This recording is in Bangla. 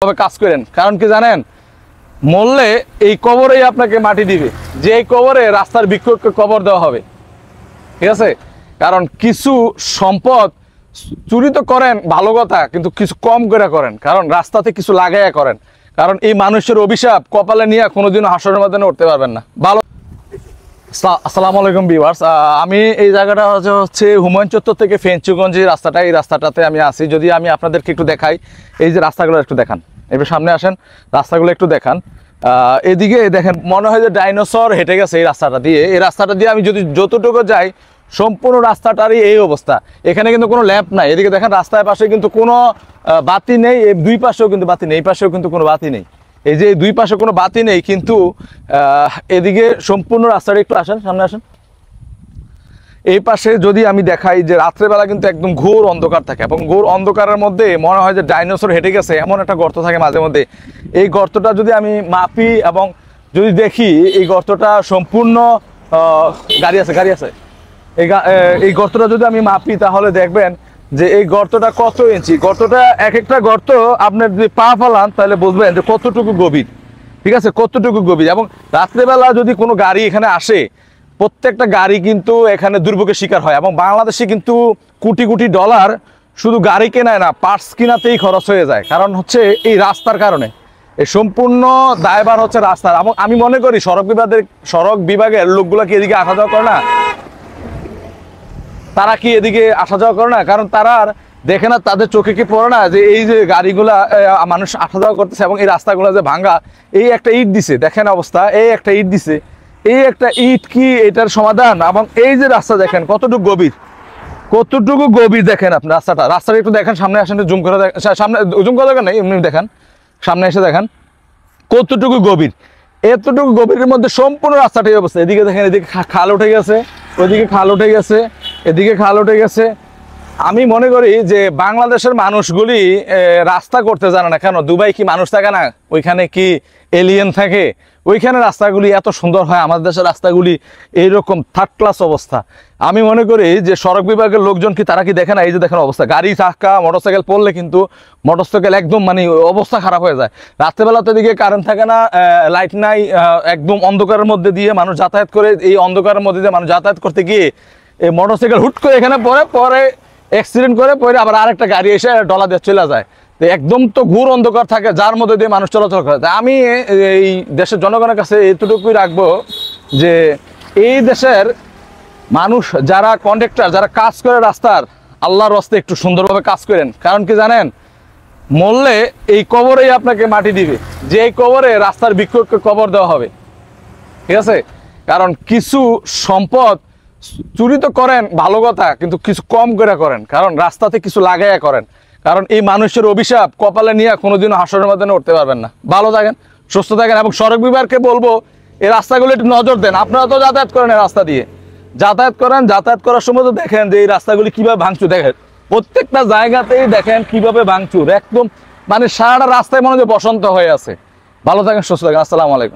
কাজ করেন, কারণ কি জানেন, মরলে এই কবরেই আপনাকে মাটি দিবে, যে এই কবরে রাস্তার বৃক্ষকে কবর দেওয়া হবে। ঠিক আছে, কারণ কিছু সম্পদ চুরি তো করেন ভালো কথা, কিন্তু কিছু কম করে করেন, কারণ রাস্তাতে কিছু লাগাইয়া করেন, কারণ এই মানুষের অভিশাপ কপালে নিয়ে কোনোদিনও হাসরের মধ্যে উঠতে পারবেন না। ভালো। আসসালামু আলাইকুম ভিউয়ার্স, আমি এই জায়গাটা হচ্ছে হুমায়ুন চত্বর থেকে ফেঞ্চুগঞ্জ রাস্তাটা, এই রাস্তাটাতে আমি আছি। যদি আমি আপনাদেরকে একটু দেখাই, এই যে রাস্তাগুলো একটু দেখান, এবার সামনে আসেন, রাস্তাগুলো একটু দেখান। এদিকে দেখেন, মনে হয় যে ডাইনোসর হেঁটে গেছে এই রাস্তাটা দিয়ে। এই রাস্তাটা দিয়ে আমি যদি যতটুকু যাই, সম্পূর্ণ রাস্তাটারই এই অবস্থা। এখানে কিন্তু কোনো ল্যাম্প নাই। এদিকে দেখেন, রাস্তার পাশে কিন্তু কোনো বাতি নেই, এই দুই পাশেও কিন্তু বাতি নেই, এই পাশেও কিন্তু কোনো বাতি নেই। এই যে দুই পাশে কোনো বাতি নেই, কিন্তু এদিকে সম্পূর্ণ রাস্তাটা একটু আসেন, সামনে আসেন। এই পাশে যদি আমি দেখাই যে রাত্রেবেলা কিন্তু একদম ঘোর অন্ধকার থাকে, এবং ঘোর অন্ধকারের মধ্যে মনে হয় যে ডাইনোসর হেঁটে গেছে, এমন একটা গর্ত থাকে মাঝে মধ্যে। এই গর্তটা যদি আমি মাপি এবং যদি দেখি, এই গর্তটা সম্পূর্ণ গাড়ি আছে এই গর্তটা যদি আমি মাপি, তাহলে দেখবেন যে এই গর্তটা কত ইঞ্চি। গর্তটা এক একটা গর্ত আপনার যদি পা ফেলান, তাহলে বুঝবেন যে কতটুকু গভীর। ঠিক আছে, কতটুকু গভীর। এবং রাত্রেবেলা যদি কোনো গাড়ি এখানে আসে, প্রত্যেকটা গাড়ি কিন্তু এখানে দুর্ভোগের শিকার হয়। এবং বাংলাদেশে কিন্তু কোটি কোটি ডলার শুধু গাড়ি কেনায় না, পার্টস কেনাতেই খরচ হয়ে যায়, কারণ হচ্ছে এই রাস্তার কারণে। এই সম্পূর্ণ দায়ভার হচ্ছে রাস্তার। এবং আমি মনে করি সড়ক বিভাগের লোকগুলো কি এদিকে আসা যাওয়া করে না? তারা কি এদিকে আসা যাওয়া করে না? কারণ তারা দেখে না, তাদের চোখে কি পড়ে না যে এই যে গাড়িগুলা মানুষ আসা যাওয়া করতেছে, এবং এই রাস্তাগুলো যে ভাঙ্গা। এই একটা ইট দিছে, দেখেন অবস্থা, এই একটা ইট দিছে, এই একটা ইট কি এটার সমাধান? এবং এই যে রাস্তা দেখেন কতটুকু গভীর দেখেন আপনি রাস্তাটা একটু দেখেন। সামনে আসেন, জুম করে দেখেন, সামনে জুম করে দেখেন, এমনি দেখেন, সামনে এসে দেখেন কতটুকু গভীর। এতটুকু গভীরের মধ্যে সম্পূর্ণ রাস্তাটাই অবস্থা। এদিকে দেখেন, এদিকে খাল উঠে গেছে, ওইদিকে খাল উঠে গেছে, এদিকে খাল উঠে গেছে। আমি মনে করি যে বাংলাদেশের মানুষগুলি রাস্তা করতে জানে না। কেন? দুবাই কি মানুষ থাকে না? ওইখানে কি এলিয়েন থাকে? ওইখানে রাস্তাগুলি এত সুন্দর হয়, আমাদের দেশের রাস্তাগুলি এইরকম থার্ড ক্লাস অবস্থা। আমি মনে করি যে সড়ক বিভাগের লোকজন কি, তারা কি দেখে না? এই যে দেখেন অবস্থা, গাড়ি চাকা মোটরসাইকেল পড়লে কিন্তু মোটরসাইকেল একদম মানে অবস্থা খারাপ হয়ে যায়। রাত্রেবেলাতে দিকে কারেন্ট থাকে না, লাইট নাই, একদম অন্ধকারের মধ্যে দিয়ে মানুষ যাতায়াত করে। এই অন্ধকারের মধ্যে দিয়ে মানুষ যাতায়াত করতে গিয়ে এই মোটরসাইকেল হুট করে এখানে পরে অ্যাক্সিডেন্ট করে পরে আবার আরেকটা গাড়ি এসে ডলা দিয়ে চলে যায়। তো একদম তো ঘোর অন্ধকার থাকে, যার মধ্যে দিয়ে মানুষ চলাচল করে। তাই আমি এই দেশের জনগণের কাছে এতটুকুই রাখবো যে এই দেশের মানুষ যারা কন্ডাক্টর, যারা কাজ করে রাস্তার, আল্লাহর রাস্তে একটু সুন্দরভাবে কাজ করেন। কারণ কি জানেন, মরলে এই কবরেই আপনাকে মাটি দিবে, যে এই কবরে রাস্তার বৃক্ষকে কবর দেওয়া হবে। ঠিক আছে, কারণ কিছু সম্পদ চুরি তো করেন ভালো কথা, কিন্তু কিছু কম করে করেন, কারণ রাস্তাতে কিছু লাগাইয়া করেন, কারণ এই মানুষের অভিশাপ কপালে নিয়ে কোনোদিনও হাসরের মধ্যে উঠতে পারবেন না। ভালো থাকেন, সুস্থ থাকেন। এবং সড়ক বিভাগকে বলবো, এই রাস্তাগুলো একটু নজর দেন। আপনারা তো যাতায়াত করেন, এই রাস্তা দিয়ে যাতায়াত করার সময় তো দেখেন যে এই রাস্তাগুলি কিভাবে ভাঙচুর। দেখেন প্রত্যেকটা জায়গাতেই দেখেন কিভাবে ভাঙচুর, একদম মানে সারাটা রাস্তায় মনে হয় বসন্ত হয়ে আছে। ভালো থাকেন, সুস্থ থাকেন। আসসালামু আলাইকুম।